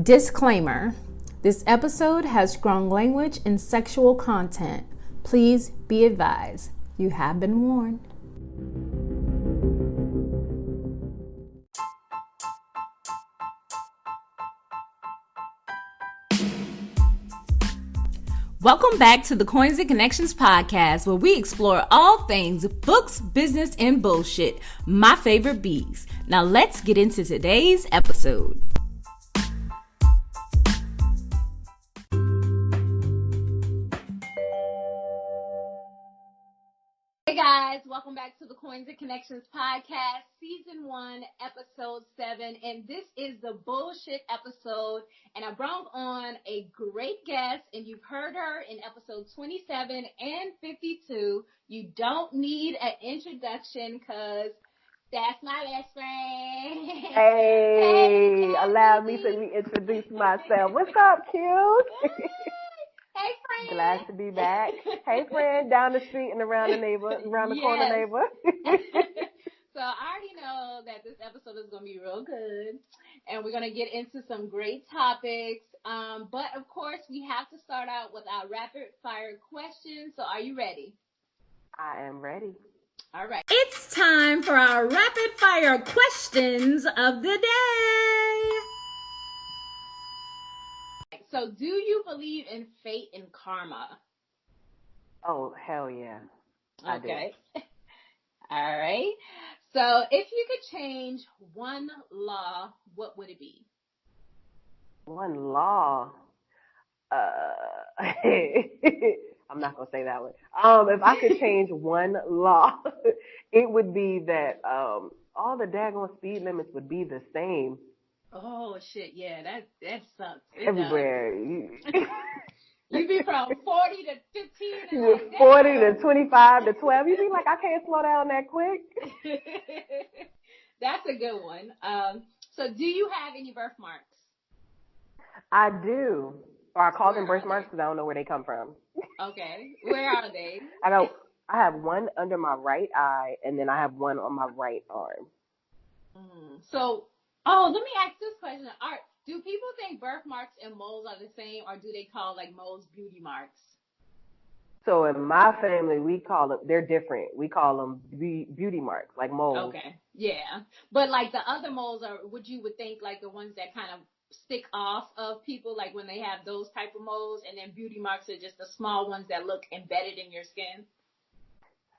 Disclaimer: this episode has strong language and sexual content. Please be advised. You have been warned. Welcome back to the Coins and Connections podcast, where we explore all things books, business, and bullshit. My favorite bees. Now let's get into today's episode. Hey guys, welcome back to the Coins and Connections podcast, season 1, episode 7, and this is the bullshit episode, and I brought on a great guest, and you've heard her in episode 27 and 52. You don't need an introduction, because that's my best friend. Hey, allow me to reintroduce myself. What's up, cute? Hey, friend. Glad to be back. Hey, friend, down the street and around the corner neighbor. So I already know that this episode is going to be real good, and we're going to get into some great topics. But of course, we have to start out with our rapid fire questions. So are you ready? I am ready. All right. It's time for our rapid fire questions of the day. So, do you believe in fate and karma? Oh, hell yeah. Okay. All right. So, if you could change one law, what would it be? One law. I'm not going to say that one. If I could change one law, it would be that all the daggone speed limits would be the same. Oh shit! Yeah, that sucks. Everywhere. You be from 40 to 15. Like 40 to 25 to 12. You be like, I can't slow down that quick. That's a good one. So, do you have any birthmarks? I do. Or I call them birthmarks because I don't know where they come from. Okay, where are they? I have one under my right eye, and then I have one on my right arm. So. Oh, let me ask this question. Do people think birthmarks and moles are the same, or do they call like moles beauty marks? So in my family, they're different. We call them beauty marks, like moles. Okay, yeah. But like the other moles you would think like the ones that kind of stick off of people, like when they have those type of moles, and then beauty marks are just the small ones that look embedded in your skin.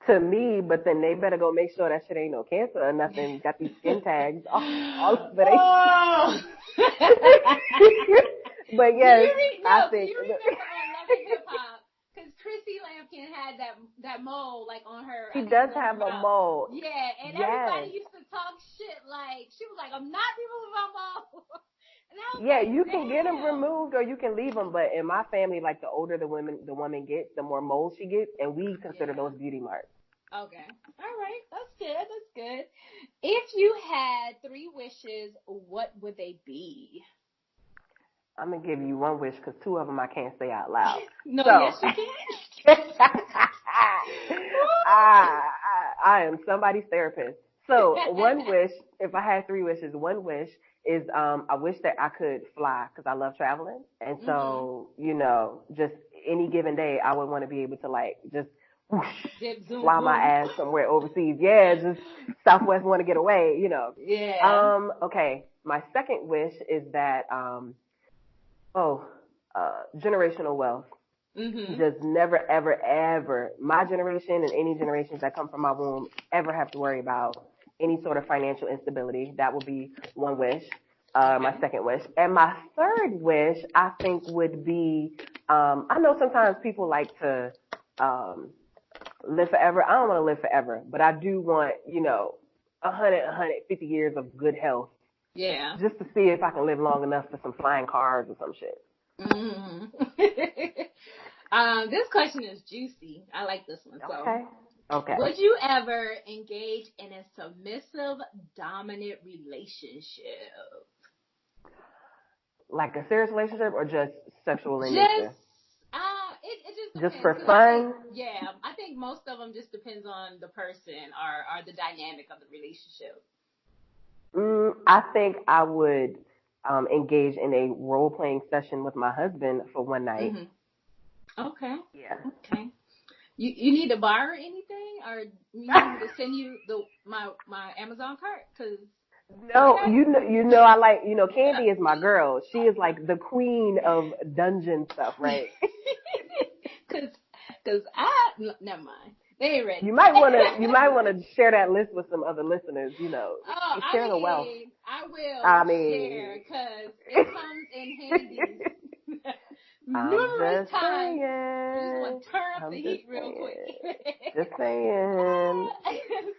To me, but then they better go make sure that shit ain't no cancer or nothing. Got these skin tags all over it. Oh. But yes, I think. Do you remember on Love and Hip Hop? Because Chrissy Lampkin had that mole like on her. She does have a mole. Yeah, and everybody used to talk shit like she was like, "I'm not removing my mole." Yeah, you can get them removed or you can leave them, but in my family, like the older the woman gets, the more moles she gets, and we consider those beauty marks. Okay. All right. That's good. That's good. If you had 3 wishes, what would they be? I'm going to give you one wish because 2 of them I can't say out loud. No, yes you can. I am somebody's therapist. So one wish, if I had 3 wishes, one wish is I wish that I could fly because I love traveling. And so, just any given day, I would want to be able to like just fly my ass somewhere overseas. Yeah, just Southwest want to get away, Yeah. Okay. My second wish is that, generational wealth. Just never, ever, ever, my generation and any generations that come from my womb ever have to worry about any sort of financial instability. That would be one wish. My second wish. And my third wish, I think, would be, I know sometimes people like to live forever. I don't want to live forever, but I do want, 150 years of good health. Yeah. Just to see if I can live long enough for some flying cars or some shit. This question is juicy. I like this one. So. Okay. Would you ever engage in a submissive, dominant relationship? Like a serious relationship or just sexual in nature? It just depends. Just for fun? I think most of them just depends on the person or the dynamic of the relationship. I think I would engage in a role-playing session with my husband for one night. Mm-hmm. Okay. Yeah. Okay. You need to borrow anything, or you need me to send you my Amazon cart? Cause no, I like, Candy is my girl. She is like the queen of dungeon stuff, right? Cause never mind. They ain't ready. You might want to share that list with some other listeners. Oh, share the wealth. I will share, cause it comes in handy. Numerous times. You just want to turn up the heat real quick. Just saying.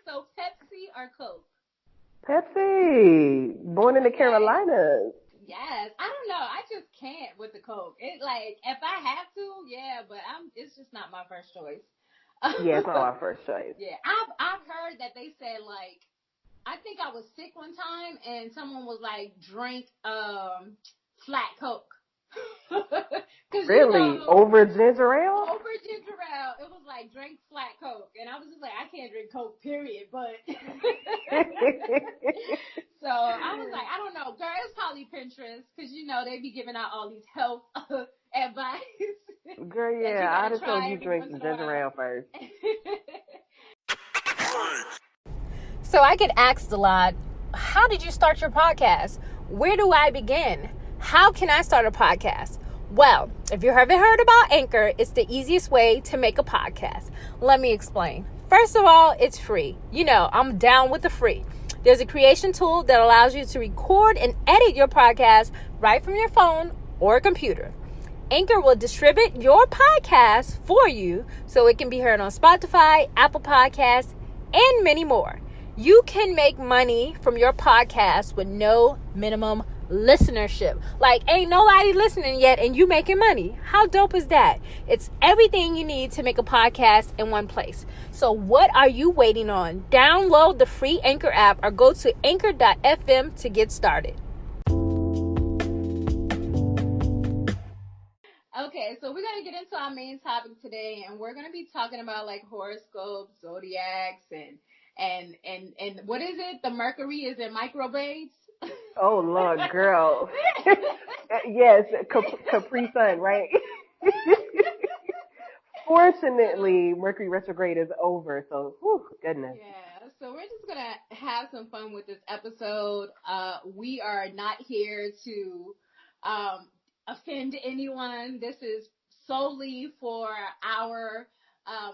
So Pepsi or Coke? Pepsi. Born in the Carolinas. Yes. I don't know. I just can't with the Coke. It if I have to, yeah, but it's just not my first choice. Yeah, it's not our first choice. Yeah. I've heard that they said I think I was sick one time and someone was like, drink flat Coke. Really? Over ginger ale? Over ginger ale. It was like, drink flat Coke. And I was just like, I can't drink Coke, period. But so I was like, I don't know. Girl, it's probably Pinterest because, they be giving out all these health advice. Girl, yeah, I'd have told you drink some ginger ale first. So I get asked a lot, how did you start your podcast? Where do I begin? How can I start a podcast? Well, if you haven't heard about Anchor, it's the easiest way to make a podcast. Let me explain. First of all, it's free. I'm down with the free. There's a creation tool that allows you to record and edit your podcast right from your phone or computer. Anchor will distribute your podcast for you so it can be heard on Spotify, Apple Podcasts, and many more. You can make money from your podcast with no minimum listenership. Ain't nobody listening yet and you making money. How dope is that? It's everything you need to make a podcast in one place. So what are you waiting on? Download the free Anchor app or go to anchor.fm to get started. Okay, so we're going to get into our main topic today, and we're going to be talking about horoscopes, zodiacs, and what is it? The Mercury is in microbraids? Oh, Lord, girl. Yes, Capri Sun, right? Fortunately, Mercury retrograde is over, so, goodness. Yeah, so we're just going to have some fun with this episode. We are not here to offend anyone. This is solely for our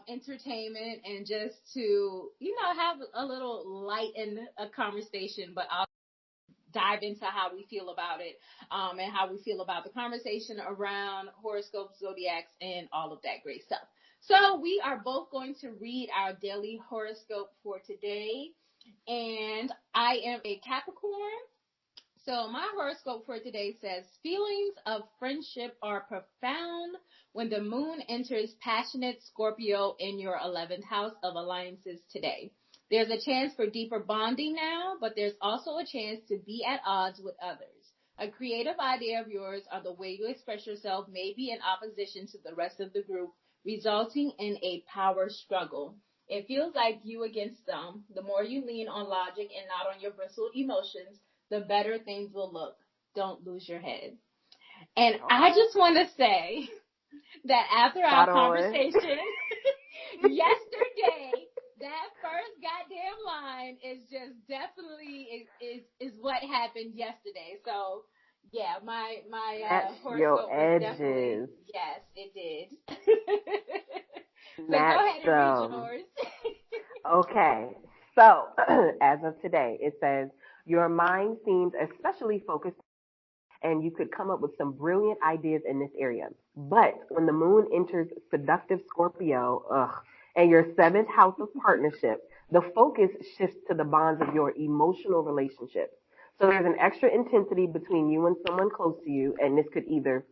entertainment and just to, have a little light in a conversation, but I'll dive into how we feel about it and how we feel about the conversation around horoscopes, zodiacs, and all of that great stuff. So we are both going to read our daily horoscope for today, and I am a Capricorn. So my horoscope for today says, feelings of friendship are profound when the moon enters passionate Scorpio in your 11th house of alliances today. There's a chance for deeper bonding now, but there's also a chance to be at odds with others. A creative idea of yours or the way you express yourself may be in opposition to the rest of the group, resulting in a power struggle. It feels like you against them. The more you lean on logic and not on your bristled emotions, the better things will look. Don't lose your head. And I just want to say that after our conversation yesterday, that first goddamn line is just definitely is what happened yesterday. So yeah, my horoscope was definitely, yes, it did. So go ahead and read yours. Okay, so as of today, it says your mind seems especially focused, and you could come up with some brilliant ideas in this area. But when the moon enters seductive Scorpio, and your 7th house of partnership, the focus shifts to the bonds of your emotional relationships. So there's an extra intensity between you and someone close to you, and this could either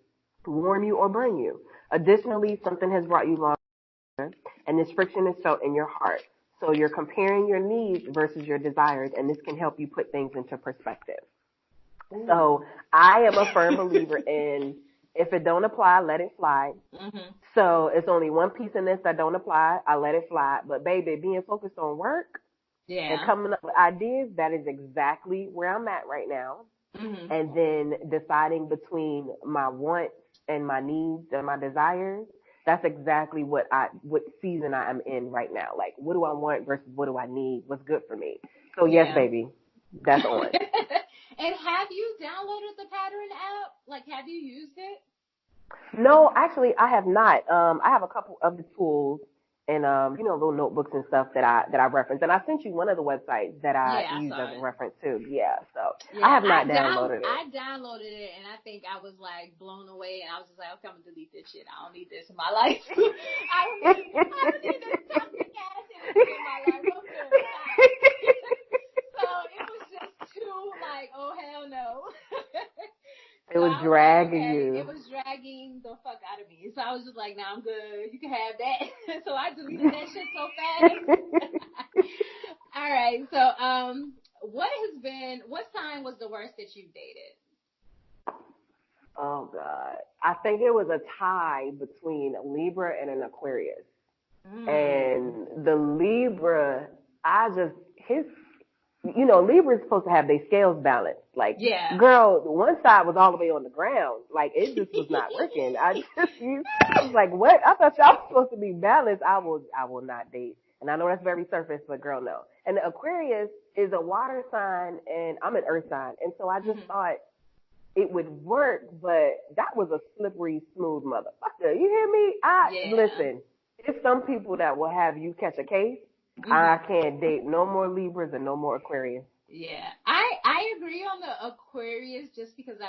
warm you or burn you. Additionally, something has brought you longer, and this friction is felt in your heart. So you're comparing your needs versus your desires, and this can help you put things into perspective. Ooh. So I am a firm believer in, if it don't apply, let it fly. Mm-hmm. So it's only one piece in this that don't apply. I let it fly. But baby, being focused on work and coming up with ideas, that is exactly where I'm at right now. Mm-hmm. And then deciding between my wants and my needs and my desires. That's exactly what season I am in right now. Like, what do I want versus what do I need? What's good for me? So yes, baby, that's on. And have you downloaded the Pattern app? Like, have you used it? No, actually, I have not. I have a couple of the tools and little notebooks and stuff that I reference. And I sent you one of the websites that I use as a reference too. Yeah, so I have not downloaded it. I downloaded it and I think I was like blown away and I was just like, okay, I'm gonna delete this shit. I don't need this in my life. I don't need this toxic ass energy in my life. I'm good. So it was just too like, oh hell no. It was dragging you. It was dragging the fuck out of me. So I was just like, nah, I'm good. You can have that. So I deleted that shit so fast. All right. So, what sign was the worst that you've dated? Oh, God. I think it was a tie between a Libra and an Aquarius. And the Libra, Libra is supposed to have their scales balanced. Like, girl, one side was all the way on the ground. Like, it just was not working. I was like, what? I thought y'all were supposed to be balanced. I will not date. And I know that's very surface, but girl, no. And the Aquarius is a water sign, and I'm an earth sign. And so I just thought it would work, but that was a slippery, smooth motherfucker. You hear me? Listen, there's some people that will have you catch a case. I can't date no more Libras and no more Aquarius. Yeah, I agree on the Aquarius just because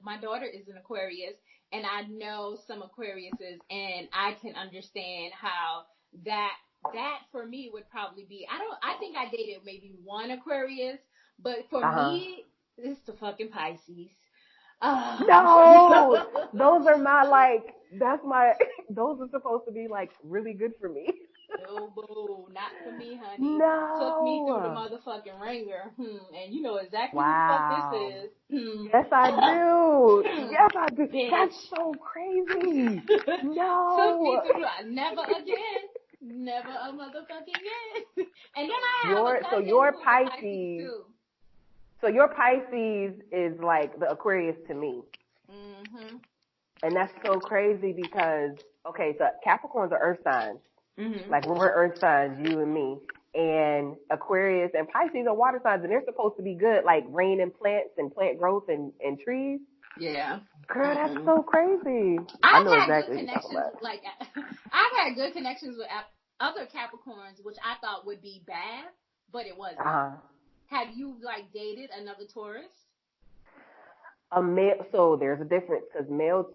my daughter is an Aquarius and I know some Aquariuses and I can understand how that for me would probably be. I think I dated maybe one Aquarius, but for me, it's the fucking Pisces. No, those are those are supposed to be like really good for me. No, boo, not for me, honey. No. Took me through the motherfucking ringer. And you know exactly what the fuck this is. Yes, I do. Yes, I do. Bitch. That's so crazy. No. Took me through never again. Never a motherfucking again. And then I have your Pisces too. So your Pisces is like the Aquarius to me. Mm-hmm. And that's so crazy because, okay, so Capricorns are earth signs. Mm-hmm. Like we're earth signs, you and me. And Aquarius and Pisces are water signs, and they're supposed to be good, like rain and plants and plant growth and trees. Yeah. Girl, that's so crazy. I know exactly what you're talking about. Like, I've had good connections with other Capricorns, which I thought would be bad, but it wasn't. Have you, like, dated another Taurus? So there's a difference, because male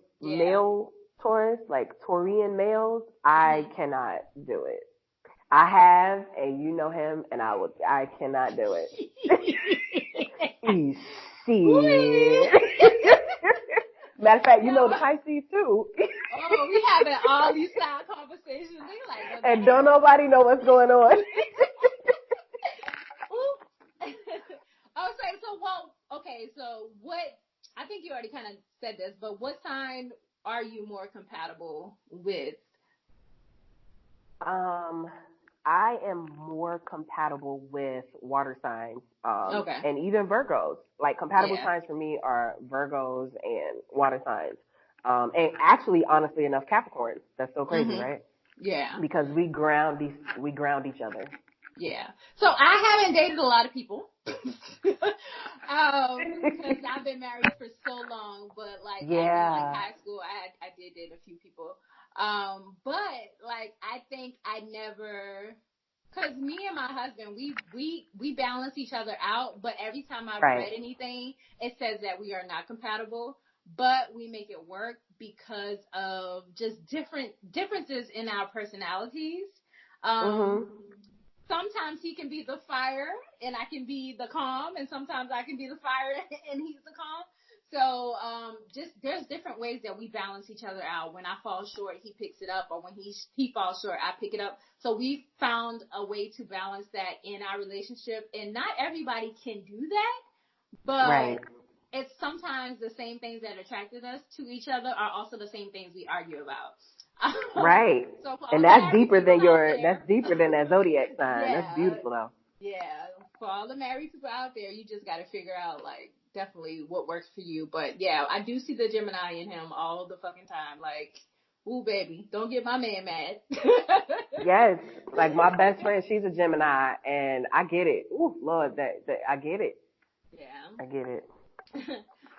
Taurus, like Taurian males, I cannot do it. I have, and you know him, and I cannot do it. Matter of fact, you know the Pisces too. Oh, we having all these side conversations. They like, and don't nobody know what's going on. So what, I think you already kind of said this, but what sign are you more compatible with? I am more compatible with water signs, and even Virgos. Like compatible signs for me are Virgos and water signs. And actually, honestly enough, Capricorns. That's so crazy, right? Yeah. Because we ground each other. Yeah. So I haven't dated a lot of people. Because I've been married for so long, but like in like high school, I did date a few people. But like I think I never, because me and my husband, we balance each other out. But every time I've read anything, it says that we are not compatible. But we make it work because of just differences in our personalities. Sometimes he can be the fire and I can be the calm, and sometimes I can be the fire and he's the calm. So, just there's different ways that we balance each other out. When I fall short, he picks it up, or when he falls short, I pick it up. So we found a way to balance that in our relationship, and not everybody can do that, but it's sometimes the same things that attracted us to each other are also the same things we argue about. Right. So and that's deeper than that zodiac sign. That's beautiful though. Yeah. For all the married people out there, you just got to figure out like definitely what works for you. But yeah, I do see the Gemini in him all the fucking time. Like, ooh, baby, don't get my man mad. Yes, like my best friend, she's a Gemini, and I get it. Ooh, Lord, that I get it. Yeah. I get it.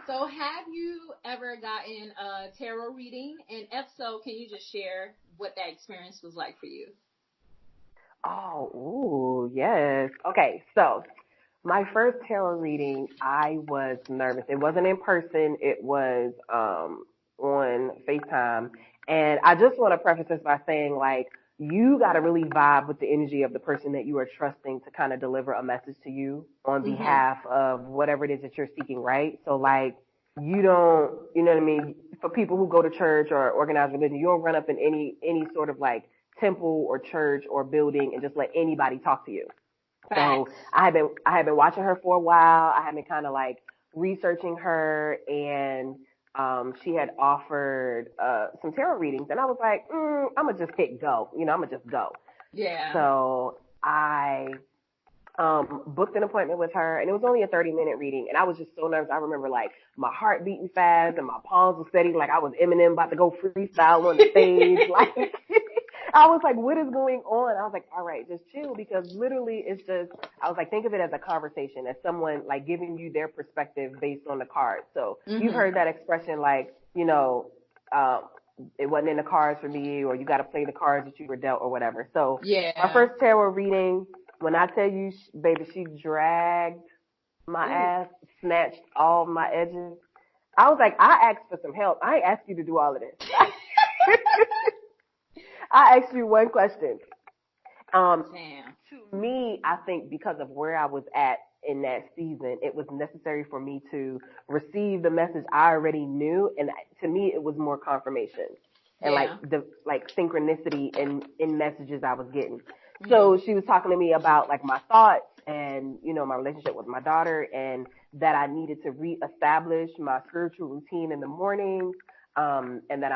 So have you ever gotten a tarot reading? And if so, can you just share what that experience was like for you? Oh, ooh, yes. Okay, so my first tarot reading, I was nervous. It wasn't in person. It was on FaceTime. And I just want to preface this by saying, like, you got to really vibe with the energy of the person that you are trusting to kind of deliver a message to you on behalf of whatever it is that you're seeking, right? So, like, you don't, you know what I mean? For people who go to church or organized religion, you don't run up in any sort of, like, temple or church or building and just let anybody talk to you. So I had been watching her for a while. I had been kind of like researching her, and she had offered some tarot readings, and I was like, I'm gonna just hit go. You know, I'm gonna just go. Yeah. So I booked an appointment with her, and it was only a 30-minute reading, and I was just so nervous. I remember like my heart beating fast, and my palms were steady, like I was Eminem about to go freestyle on the stage, like. I was like, what is going on? I was like, all right, just chill, because literally it's just, I was like, think of it as a conversation, as someone like giving you their perspective based on the cards. So you've heard that expression, like, you know, it wasn't in the cards for me, or you got to play the cards that you were dealt or whatever. So my first tarot reading, when I tell you, baby, she dragged my ass, snatched all my edges. I was like, I asked for some help. I ain't asked you to do all of this. I asked you one question. To me, I think because of where I was at in that season, it was necessary for me to receive the message I already knew, and to me, it was more confirmation and like synchronicity in messages I was getting. So she was talking to me about like my thoughts and, you know, my relationship with my daughter, and that I needed to reestablish my spiritual routine in the morning, and that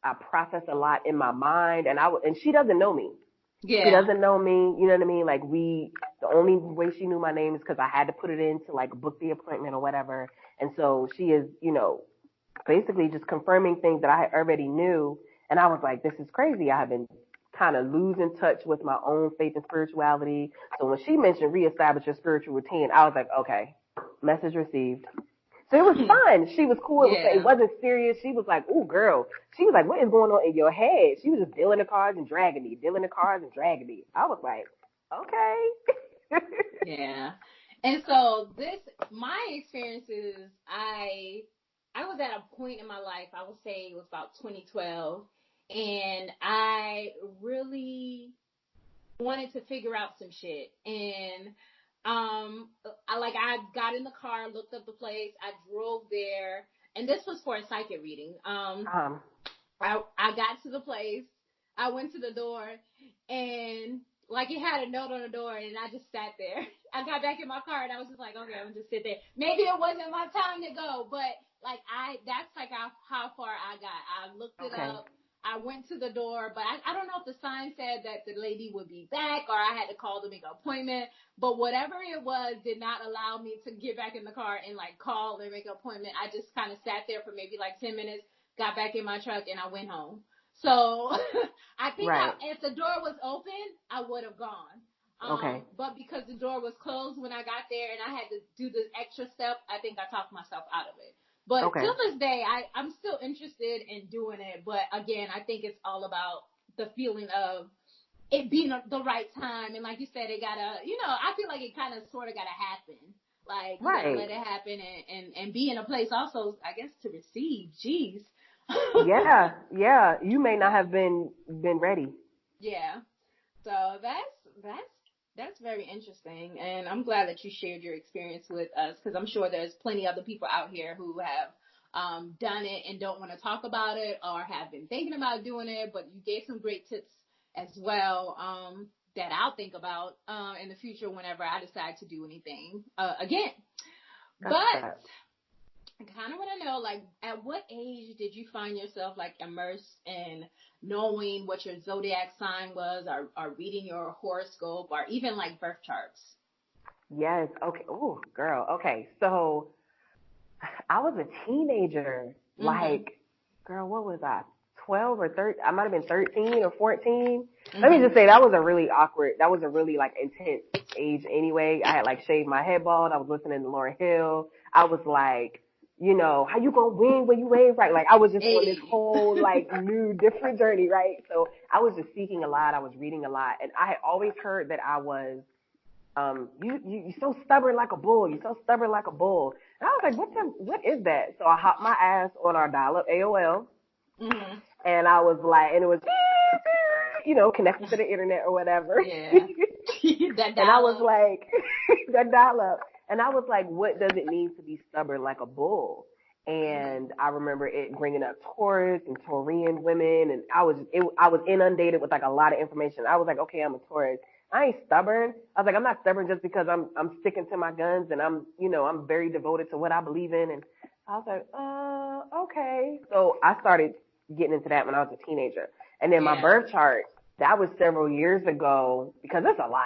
I process a lot in my mind, and she doesn't know me. Yeah. She doesn't know me, you know what I mean? Like the only way she knew my name is because I had to put it in to like book the appointment or whatever. And so she is, you know, basically just confirming things that I already knew. And I was like, this is crazy. I have been kind of losing touch with my own faith and spirituality. So when she mentioned reestablish your spiritual routine, I was like, okay, message received. So it was fun. She was cool. It wasn't serious. She was like, ooh, girl. She was like, what is going on in your head? She was just dealing the cards and dragging me, dealing the cards and dragging me. I was like, okay. Yeah. And so my experiences, I was at a point in my life, I would say it was about 2012, and I really wanted to figure out some shit. And I got in the car, looked up the place, I drove there, and this was for a psychic reading. I got to the place, I went to the door, and like it had a note on the door, and I just sat there. I got back in my car, and I was just like, okay, I'm gonna just sit there. Maybe it wasn't my time to go, but like that's like how far I got. I looked it up. I went to the door, but I don't know if the sign said that the lady would be back or I had to call to make an appointment. But whatever it was did not allow me to get back in the car and like call and make an appointment. I just kind of sat there for maybe like 10 minutes, got back in my truck, and I went home. So I think if the door was open, I would have gone. But because the door was closed when I got there and I had to do the extra step, I think I talked myself out of it. But till this day, I'm still interested in doing it. But again, I think it's all about the feeling of it being the right time. And like you said, it gotta, you know, I feel like it kind of sort of gotta happen. Like, you gotta let it happen and be in a place also, I guess, to receive. Jeez. Yeah. You may not have been ready. Yeah. So that's very interesting, and I'm glad that you shared your experience with us, because I'm sure there's plenty other people out here who have done it and don't want to talk about it or have been thinking about doing it, but you gave some great tips as well that I'll think about in the future whenever I decide to do anything again. But I kind of want to know, like, at what age did you find yourself, like, immersed in knowing what your zodiac sign was, or reading your horoscope, or even, like, birth charts? Yes. Okay. Oh, girl. Okay. So I was a teenager. Mm-hmm. Like, girl, what was I? 12 or 13? I might have been 13 or 14. Mm-hmm. Let me just say that was a really like intense age anyway. I had like shaved my head bald. I was listening to Lauryn Hill. I was like, you know, how you gonna win when you wave right? Like I was just on this whole like new different journey, right? So I was just seeking a lot. I was reading a lot, and I had always heard that I was, you're so stubborn like a bull. You're so stubborn like a bull. And I was like, what is that? So I hopped my ass on our dial-up AOL. Mm-hmm. And I was like, and it was, you know, connected to the internet or whatever. Yeah. That and I was like, that dial-up. And I was like, what does it mean to be stubborn like a bull? And I remember it bringing up Taurus and Taurian women. And I was inundated with like a lot of information. I was like, okay, I'm a Taurus. I ain't stubborn. I was like, I'm not stubborn just because I'm sticking to my guns and I'm very devoted to what I believe in. And I was like, okay. So I started getting into that when I was a teenager. And then my birth chart, that was several years ago because it's a lot.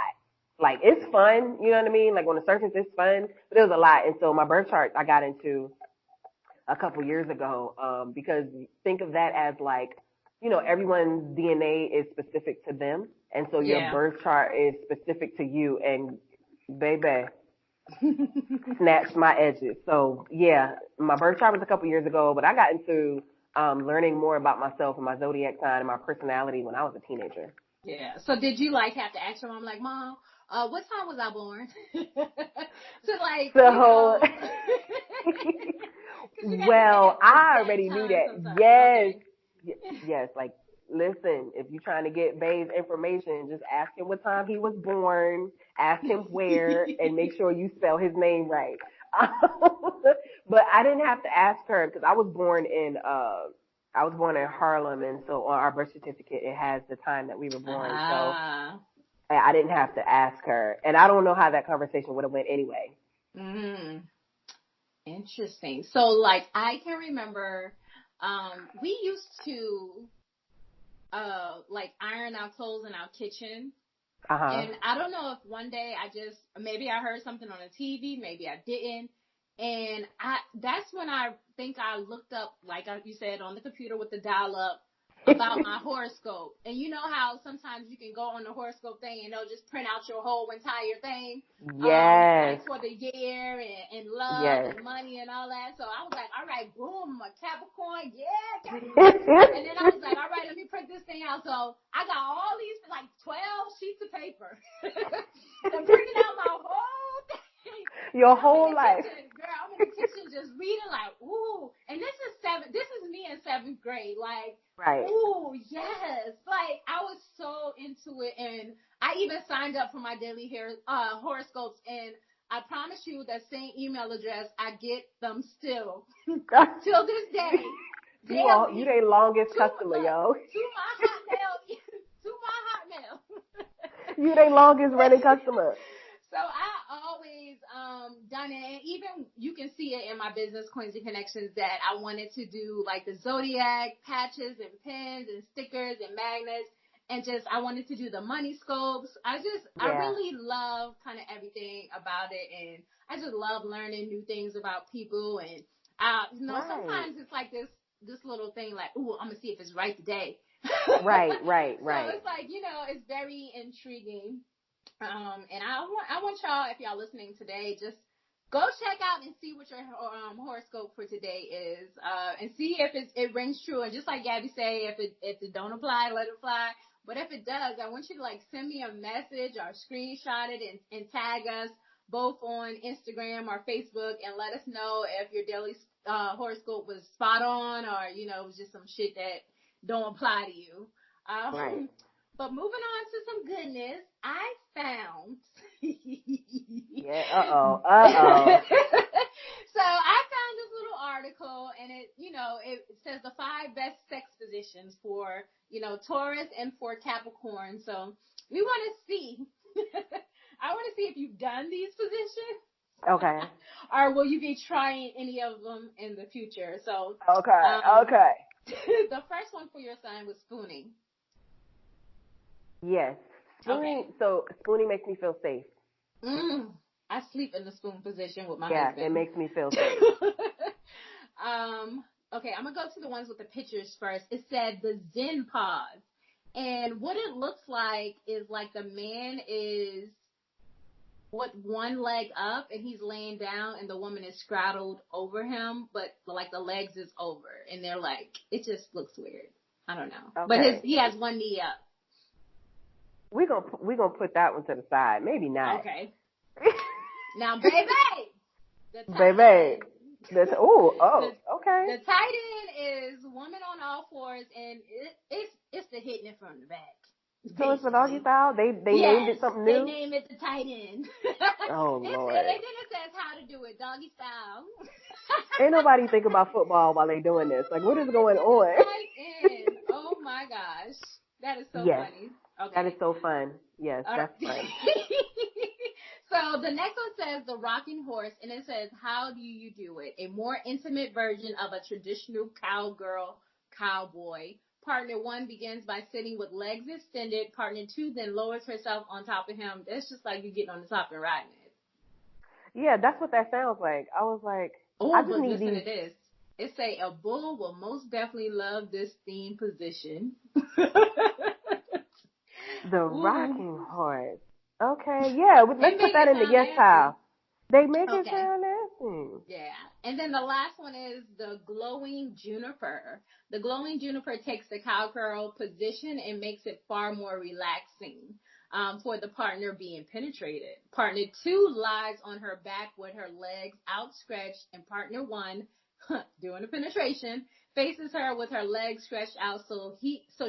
Like, it's fun, you know what I mean? Like, on the surface, it's fun, but it was a lot. And so my birth chart, I got into a couple years ago, because think of that as like, you know, everyone's DNA is specific to them. And so your birth chart is specific to you. And baby, snatched my edges. So yeah, my birth chart was a couple years ago, but I got into learning more about myself and my zodiac sign and my personality when I was a teenager. Yeah. So did you like have to ask your mom, like, Mom, what time was I born? Well, I already knew that. Yes. Like, listen, if you're trying to get Babe's information, just ask him what time he was born, ask him where, and make sure you spell his name right. But I didn't have to ask her because I was born in Harlem, and so on our birth certificate it has the time that we were born. So I didn't have to ask her, and I don't know how that conversation would have went anyway. Interesting. So, like, I can remember we used to like iron our clothes in our kitchen. And I don't know if one day maybe I heard something on the TV, maybe I didn't. And that's when I think I looked up, like you said, on the computer with the dial-up about my horoscope. And you know how sometimes you can go on the horoscope thing and they'll just print out your whole entire thing. Yes. Like for the year and love and money and all that. So I was like, all right, boom, I'm a Capricorn. Yeah, Capricorn. And then I was like, all right, let me print this thing out. So I got all these, like 12 sheets of paper. And printed out my whole thing. Your whole life. Girl, I'm in the kitchen just reading like, ooh. And this is me in 7th grade. Like, right. Ooh, yes. Like, I was so into it. And I even signed up for my daily horoscopes. And I promise you that same email address, I get them still. Till this day. You their longest customer, yo. To my Hotmail. You their longest running customer. So I always done it, and even you can see it in my business, Coins and Connections, that I wanted to do like the zodiac patches and pins and stickers and magnets, and just I wanted to do the money scopes. I really love kind of everything about it, and I just love learning new things about people. And sometimes it's like this little thing, like, ooh, I'm gonna see if it's right today. Right. So it's like, it's very intriguing. And I want y'all, if y'all listening today, just go check out and see what your horoscope for today is, and see if it rings true. And just like Gabby say, if it don't apply, let it fly. But if it does, I want you to like send me a message or screenshot it and tag us both on Instagram or Facebook and let us know if your daily horoscope was spot on or it was just some shit that don't apply to you. Right. But moving on to some goodness, I found. Yeah. Uh-oh. So I found this little article, and it says the 5 best sex positions for Taurus and for Capricorn. So we want to see. I want to see if you've done these positions. Okay. Or will you be trying any of them in the future? So. Okay. The first one for your sign was spooning. Yes. Spooning. Okay. So spooning makes me feel safe. I sleep in the spoon position with my husband. Yeah, it makes me feel safe. Okay, I'm gonna go to the ones with the pictures first. It said the Zen pause. And what it looks like is like the man is with one leg up and he's laying down and the woman is straddled over him, but like the legs is over and they're like, it just looks weird. I don't know. Okay. But he has one knee up. We're gonna put that one to the side. Maybe not. Okay. Now, baby. Okay. The Okay. tight end is woman on all fours, and it's the hitting it from the back. So it's the doggy style? They named it something new? They named it the tight end. Oh, Lord. And then it says how to do it, doggy style. Ain't nobody think about football while they doing this. Like, what is going on? Tight end. Oh, my gosh. That is so funny. Okay. That is so fun. Yes, that's fun. So the next one says the rocking horse, and it says, how do you do it? A more intimate version of a traditional cowboy. Partner 1 begins by sitting with legs extended. Partner 2 then lowers herself on top of him. That's just like you getting on the top and riding it. Yeah, that's what that sounds like. I was like, I just need listen to this. It say a bull will most definitely love this theme position. The rocking horse. Okay, yeah, let's put that in the yes pile. They make it sound nasty. Yeah. And then the last one is the glowing juniper. The glowing juniper takes the cowgirl position and makes it far more relaxing for the partner being penetrated. Partner 2 lies on her back with her legs outstretched, and partner 1, doing the penetration, faces her with her legs stretched out so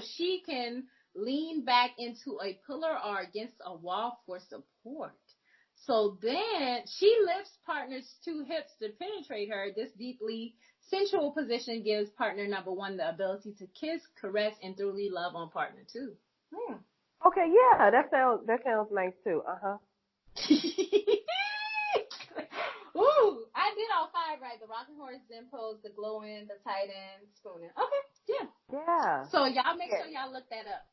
she can lean back into a pillar or against a wall for support. So then she lifts partner's 2 hips to penetrate her. This deeply sensual position gives partner number 1 the ability to kiss, caress, and thoroughly love on partner 2. Okay, yeah, that sounds nice too. Ooh, I did all 5 right. The rocking horse, Zen pose, the glowing, the tight end, spooning. Okay, yeah. Yeah. So y'all make sure y'all look that up.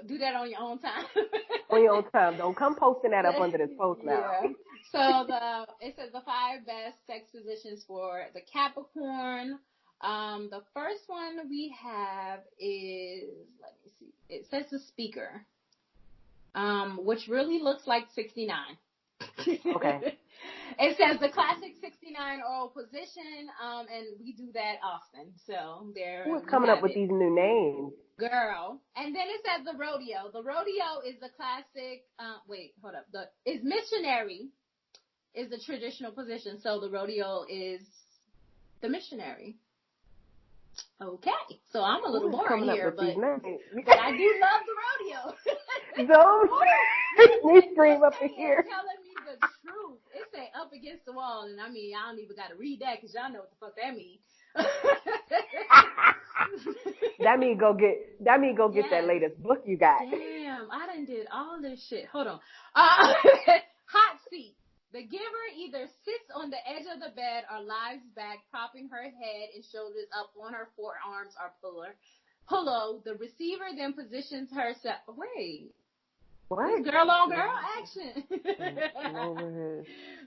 Do that on your own time. On your own time. Don't come posting that up under this post now. Yeah. So it says the 5 best sex positions for the Capricorn. The first one we have is, let me see. It says the speaker, which really looks like 69. Okay. It says the classic 69 oral position, and we do that often. So who's coming up with these new names? Girl. And then it says the rodeo. The rodeo is the classic, is missionary is the traditional position. So the rodeo is the missionary. Okay. So I'm a little boring here, but I do love the rodeo. Don't make me scream up in here. Telling me the truth. It say up against the wall, and I mean, I don't even got to read that because y'all know what the fuck that means. That mean go get that latest book you got. Damn, I done did all this shit. Hold on. Hot seat. The giver either sits on the edge of the bed or lies back, propping her head and shoulders up on her forearms or pillow. The receiver then positions herself. Wait. What? Girl on girl action.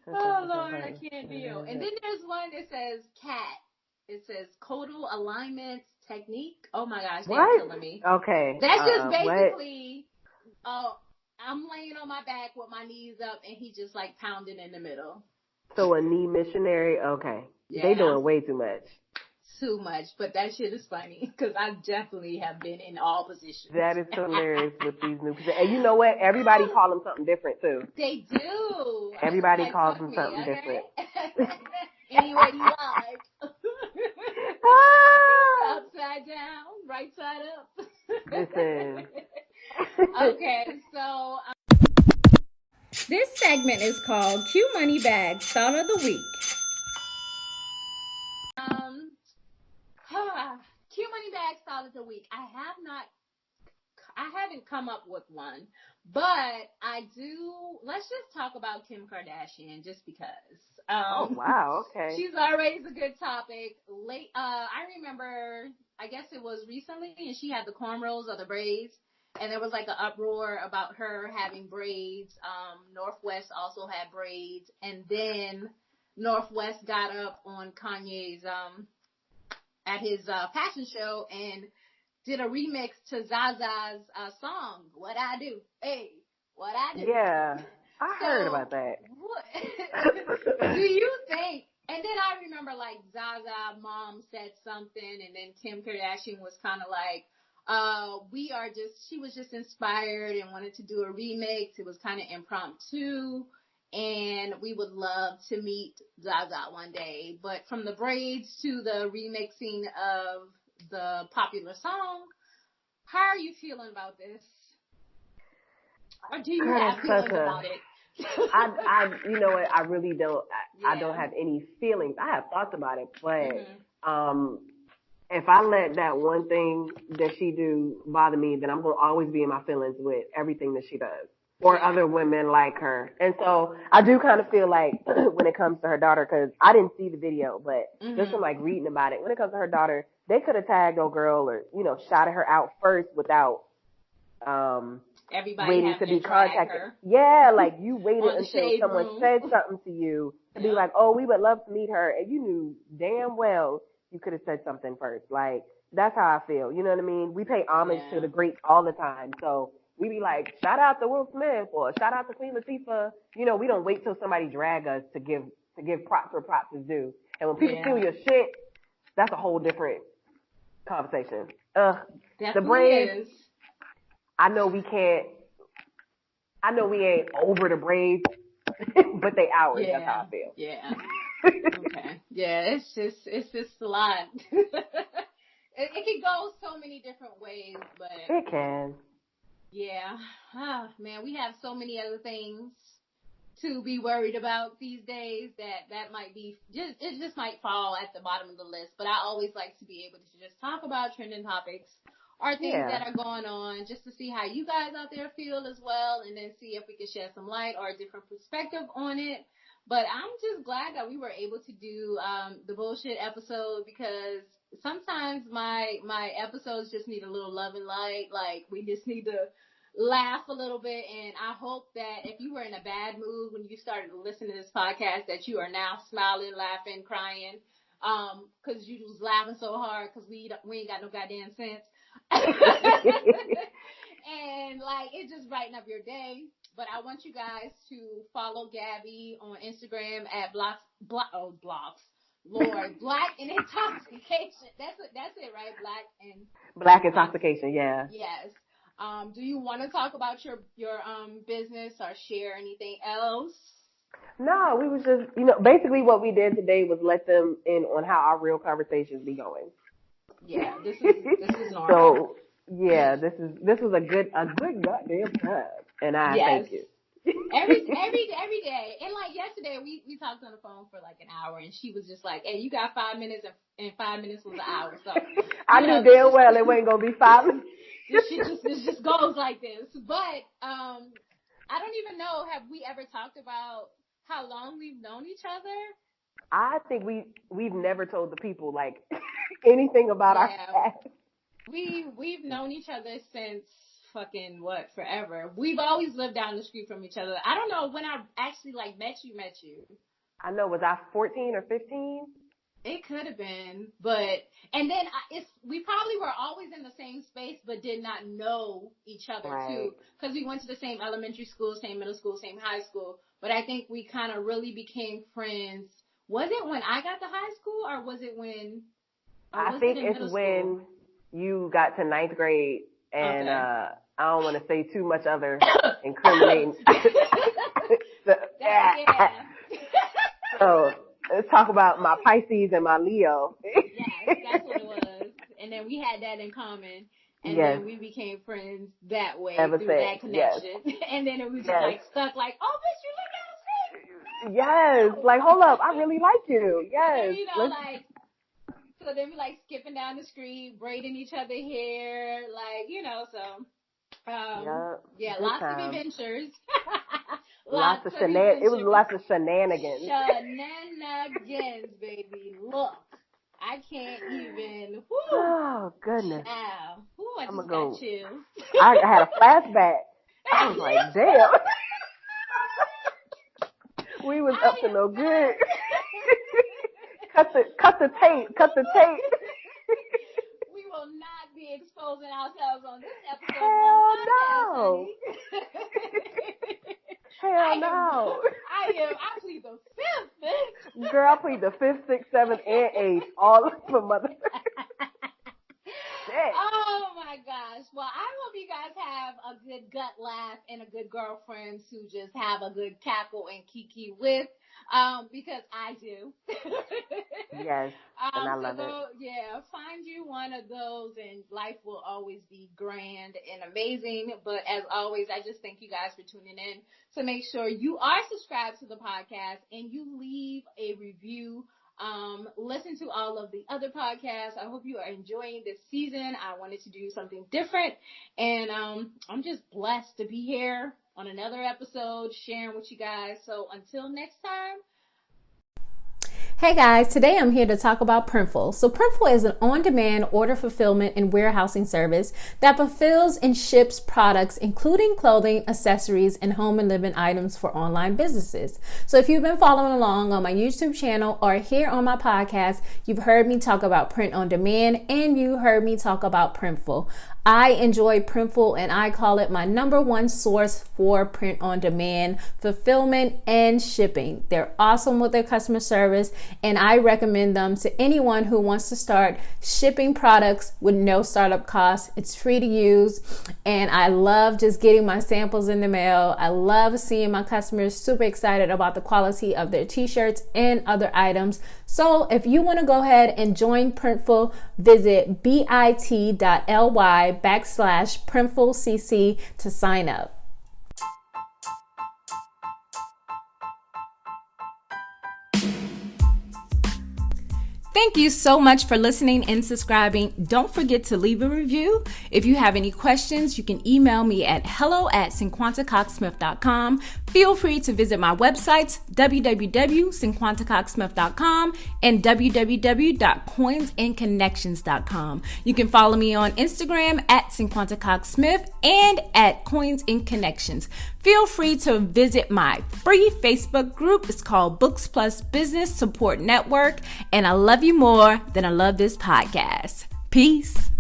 Oh, Lord, I can't deal. And then there's one that says cat. It says caudal alignments technique. Oh my gosh, they're killing me. Okay. That's just basically, I'm laying on my back with my knees up and he just like pounding in the middle. So a knee missionary? Okay. Yeah. They doing way too much. Too much, but that shit is funny because I definitely have been in all positions. That is hilarious with these new positions. And you know what? Everybody call them something different too. They do. Everybody calls them something different. Any way you like. Upside down, right side up. Listen. Okay, so this segment is called Q Money Bag Thought of the Week. Q Money Bag Thought of the Week. I haven't come up with one, but I do. Let's just talk about Kim Kardashian just because. Oh, wow. Okay. She's always a good topic. I remember, I guess it was recently, and she had the cornrows or the braids, and there was like an uproar about her having braids. Northwest also had braids, and then Northwest got up on Kanye's, at his fashion show and did a remix to Zaza's song, What I Do. Hey, what I do. Yeah, I heard about that. Do you think, and then I remember like Zaza mom said something, and then Kim Kardashian was kind of like, she was just inspired and wanted to do a remix. It was kind of impromptu, and we would love to meet Zaza one day. But from the braids to the remixing of the popular song, how are you feeling about this? Or do you have feelings about it? You know what? I really don't. I don't have any feelings. I have thoughts about it, but if I let that one thing that she do bother me, then I'm gonna always be in my feelings with everything that she does, or other women like her. And so I do kind of feel like when it comes to her daughter, because I didn't see the video, but just from like reading about it, when it comes to her daughter, they could have tagged old girl or shouted her out first without everybody waiting to be contacted. Her. Yeah, like you waited until someone said something to you to be like, oh, we would love to meet her, and you knew damn well you could have said something first. Like, that's how I feel. You know what I mean? We pay homage to the greats all the time. So we be like, shout out to Will Smith or shout out to Queen Latifah. You know, we don't wait till somebody drag us to give props where props is due. And when people steal your shit, that's a whole different conversation. The braids, I know we ain't over the braids, but they ours. Yeah. That's how I feel. Yeah. Okay. Yeah, it's just a lot. It can go so many different ways, but it can. Yeah. Man, we have so many other things to be worried about these days that might be it just might fall at the bottom of the list. But I always like to be able to just talk about trending topics or things that are going on, just to see how you guys out there feel as well, and then see if we can shed some light or a different perspective on it. But I'm just glad that we were able to do the bullshit episode, because sometimes my episodes just need a little love and light. Like, we just need to laugh a little bit. And I hope that if you were in a bad mood when you started to listen to this podcast, that you are now smiling, laughing, crying, because you was laughing so hard because we ain't got no goddamn sense. And like, it just brighten up your day. But I want you guys to follow Gabby on Instagram at Black and Intoxication. That's it, right? Black Intoxication, yeah. Yes. Do you want to talk about your business or share anything else? No, we was just, basically what we did today was let them in on how our real conversations be going. Yeah, this is normal. So yeah, this was a good goddamn time, and I thank you. every day. And like yesterday, we talked on the phone for like an hour, and she was just like, "Hey, you got 5 minutes, and 5 minutes was an hour." So I knew damn well it wasn't gonna be 5 minutes. This just goes like this. But I don't even know. Have we ever talked about how long we've known each other? I think we've never told the people like anything about our past. We've known each other since fucking forever. We've always lived down the street from each other. I don't know when I actually like met you. I know, was I 14 or 15? It could have been, and then we probably were always in the same space, but did not know each other too, because we went to the same elementary school, same middle school, same high school. But I think we kind of really became friends. Was it when I got to high school, or was it when? I think it's when you got to 9th grade, and I don't want to say too much other incriminating. So let's talk about my Pisces and my Leo. Yes, that's what it was. And then we had that in common. And then we became friends that way, through that connection. Yes. And then it was just like stuck like, oh, bitch, you look at us. Yes. Like, hold up. I really like you. Yes. And then, so then we like skipping down the street, braiding each other hair, so. Lots of adventures. Lots of shenanigans. It was lots of shenanigans. Shenanigans, baby. Look, I can't even. Whew. Oh, goodness. Wow. I just got chills. I had a flashback. I was like, damn. We was up to no good. Cut the tape. Cut the tape. We will not be exposing ourselves on this episode. Hell no. Hell no. I plead the fifth, bitch. Girl, I plead the 5th, 6th, 7th, and 8th. All of them, mother. Oh my gosh. Well, I hope you guys have a good gut laugh and a good girlfriend to just have a good cackle and kiki with. Because I do. Yes, and I love it. Yeah, find you one of those and life will always be grand and amazing. But as always, I just thank you guys for tuning in. So make sure you are subscribed to the podcast and you leave a review. Listen to all of the other podcasts. I hope you are enjoying this season. I wanted to do something different and I'm just blessed to be here on another episode sharing with you guys. So until next time. Hey guys, today I'm here to talk about Printful. So Printful is an on-demand order fulfillment and warehousing service that fulfills and ships products, including clothing, accessories, and home and living items for online businesses. So if you've been following along on my YouTube channel or here on my podcast, you've heard me talk about print on demand and you heard me talk about Printful. I enjoy Printful and I call it my number one source for print on demand, fulfillment, and shipping. They're awesome with their customer service and I recommend them to anyone who wants to start shipping products with no startup costs. It's free to use and I love just getting my samples in the mail. I love seeing my customers super excited about the quality of their t-shirts and other items. So if you want to go ahead and join Printful, visit bit.ly/PrintfulCC to sign up. Thank you so much for listening and subscribing. Don't forget to leave a review. If you have any questions, you can email me at hello@cinquantacoxsmith.com. Feel free to visit my websites, www.cinquantacoxsmith.com and www.coinsandconnections.com. You can follow me on Instagram at cinquantacoxsmith and at coinsandconnections. Feel free to visit my free Facebook group. It's called Books Plus Business Support Network. And I love you more than I love this podcast. Peace.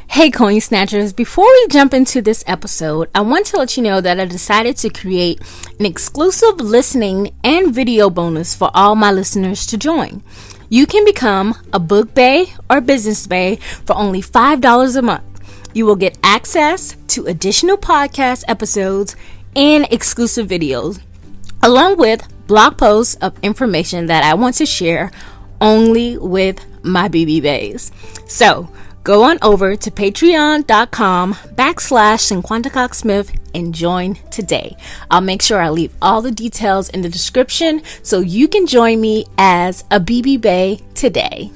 Hey Coin Snatchers, before we jump into this episode, I want to let you know that I decided to create an exclusive listening and video bonus for all my listeners to join. You can become a book bae or business bae for only $5 a month. You will get access to additional podcast episodes and exclusive videos, along with blog posts of information that I want to share only with my BB baes. So go on over to patreon.com/CinquantaCoxSmith and join today. I'll make sure I leave all the details in the description so you can join me as a BB bae today.